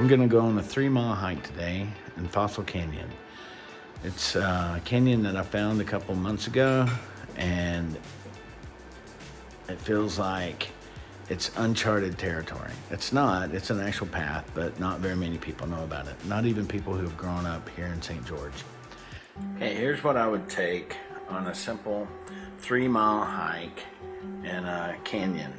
I'm gonna go on a 3 mile hike today in Fossil Canyon. It's a canyon that I found a couple months ago, and it feels like it's uncharted territory. It's not, it's an actual path, but not very many people know about it. Not even people who have grown up here in St. George. Okay, here's what I would take on a simple 3 mile hike in a canyon.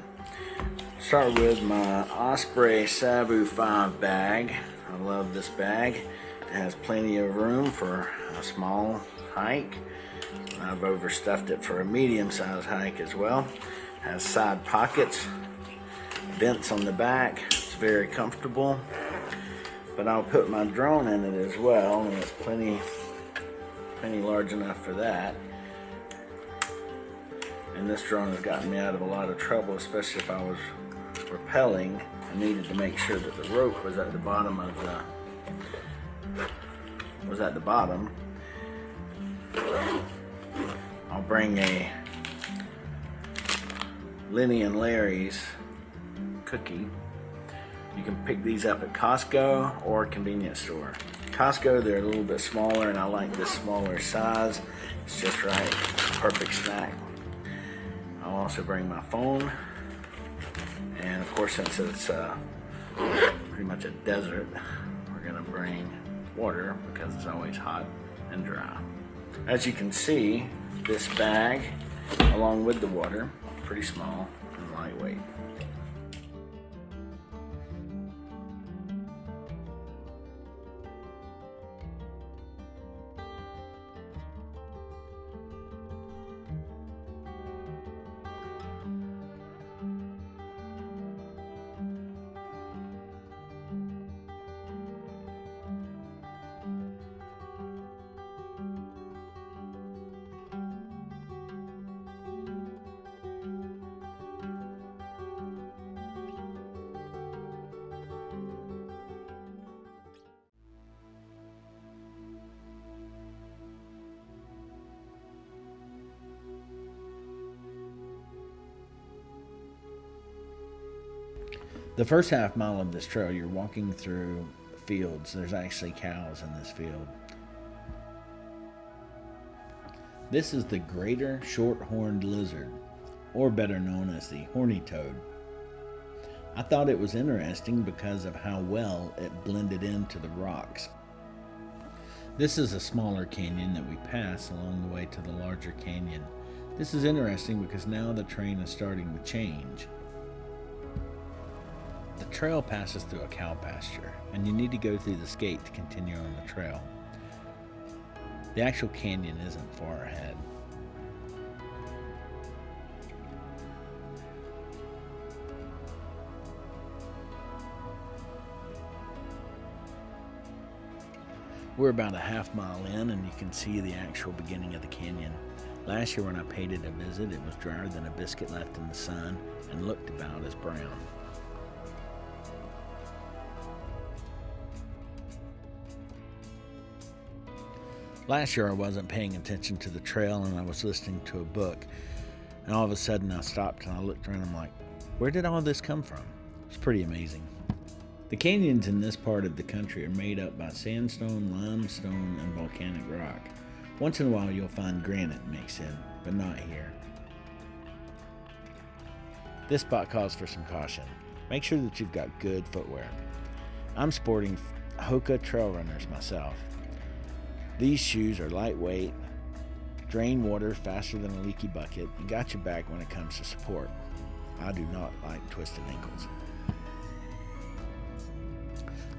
Start with my Osprey Savu 5 bag. I love this bag. It has plenty of room for a small hike. I've overstuffed it for a medium-sized hike as well. It has side pockets, vents on the back. It's very comfortable. But I'll put my drone in it as well, and it's plenty large enough for that. And this drone has gotten me out of a lot of trouble, especially if I was rappelling. I needed to make sure that the rope was at the bottom I'll bring a Lenny and Larry's cookie. You can pick these up at Costco or a convenience store. Costco, they're a little bit smaller, and I like this smaller size. It's just right, perfect snack. I'll also bring my phone, and of course, since it's pretty much a desert, we're gonna bring water because it's always hot and dry. As you can see, this bag, along with the water, pretty small and lightweight. The first half mile of this trail, you're walking through fields. There's actually cows in this field. This is the greater short-horned lizard, or better known as the horny toad. I thought it was interesting because of how well it blended into the rocks. This is a smaller canyon that we pass along the way to the larger canyon. This is interesting because now the terrain is starting to change. The trail passes through a cow pasture, and you need to go through this gate to continue on the trail. The actual canyon isn't far ahead. We're about a half mile in, and you can see the actual beginning of the canyon. Last year when I paid it a visit, it was drier than a biscuit left in the sun and looked about as brown. Last year I wasn't paying attention to the trail, and I was listening to a book, and all of a sudden I stopped and I looked around and I'm like, where did all this come from? It's pretty amazing. The canyons in this part of the country are made up by sandstone, limestone, and volcanic rock. Once in a while you'll find granite mixed in, but not here. This spot calls for some caution. Make sure that you've got good footwear. I'm sporting Hoka Trail Runners myself. These shoes are lightweight, drain water faster than a leaky bucket, and got your back when it comes to support. I do not like twisted ankles.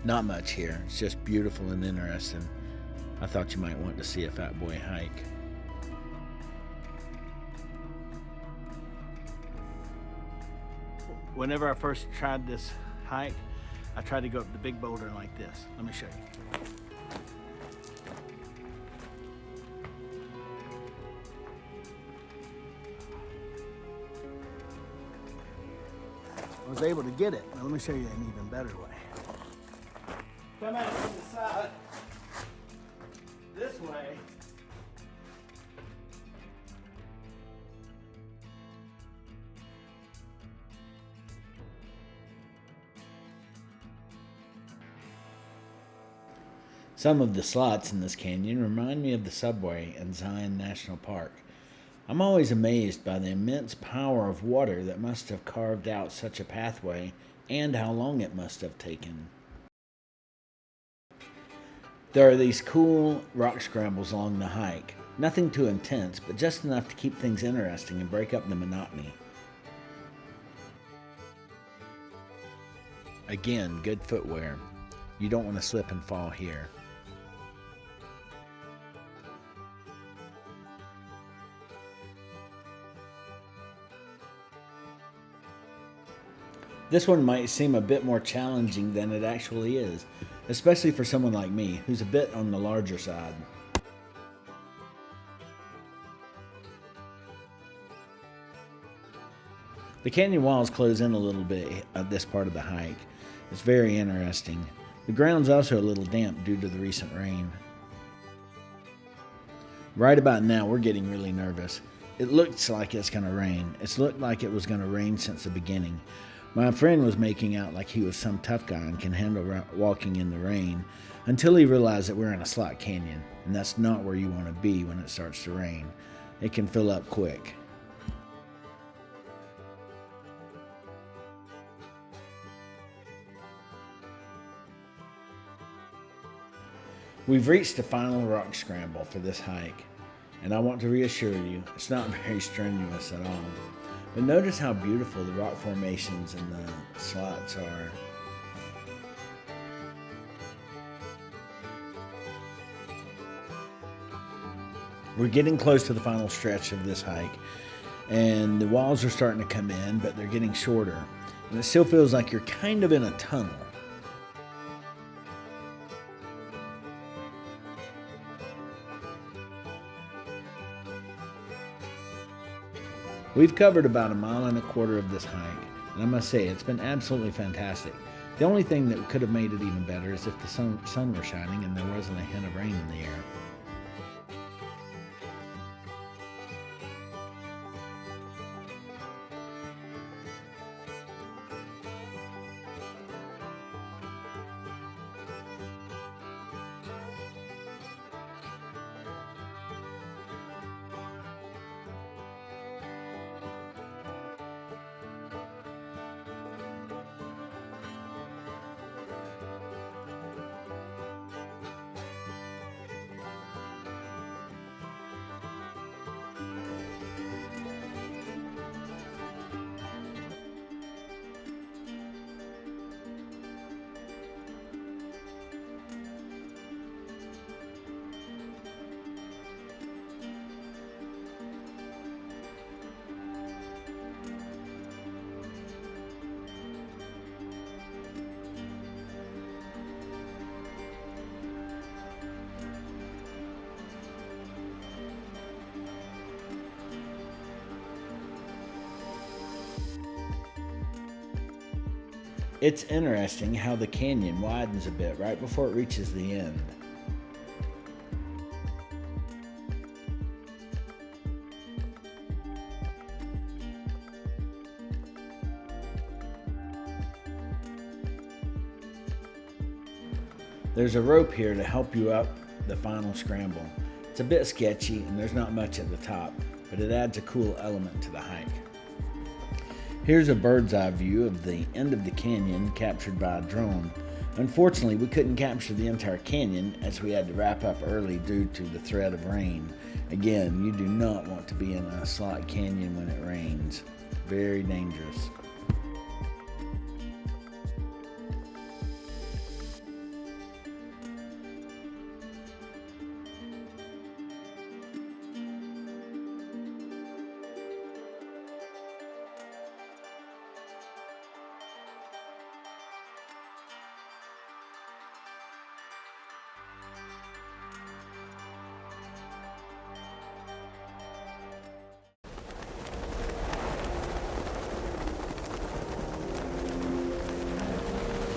Not much here. It's just beautiful and interesting. I thought you might want to see a fat boy hike. Whenever I first tried this hike, I tried to go up the big boulder like this. Let me show you. I was able to get it. Now let me show you an even better way. Come out from the side this way. Some of the slots in this canyon remind me of the subway in Zion National Park. I'm always amazed by the immense power of water that must have carved out such a pathway and how long it must have taken. There are these cool rock scrambles along the hike. Nothing too intense, but just enough to keep things interesting and break up the monotony. Again, good footwear. You don't want to slip and fall here. This one might seem a bit more challenging than it actually is, especially for someone like me, who's a bit on the larger side. The canyon walls close in a little bit at this part of the hike. It's very interesting. The ground's also a little damp due to the recent rain. Right about now, we're getting really nervous. It looks like it's going to rain. It's looked like it was going to rain since the beginning. My friend was making out like he was some tough guy and can handle walking in the rain until he realized that we're in a slot canyon, and that's not where you want to be when it starts to rain. It can fill up quick. We've reached the final rock scramble for this hike, and I want to reassure you, it's not very strenuous at all. But notice how beautiful the rock formations and the slots are. We're getting close to the final stretch of this hike, and the walls are starting to come in, but they're getting shorter. And it still feels like you're kind of in a tunnel. We've covered about 1.25 miles of this hike, and I must say, it's been absolutely fantastic. The only thing that could have made it even better is if the sun were shining and there wasn't a hint of rain in the air. It's interesting how the canyon widens a bit right before it reaches the end. There's a rope here to help you up the final scramble. It's a bit sketchy and there's not much at the top, but it adds a cool element to the hike. Here's a bird's eye view of the end of the canyon captured by a drone. Unfortunately, we couldn't capture the entire canyon as we had to wrap up early due to the threat of rain. Again, you do not want to be in a slot canyon when it rains. Very dangerous.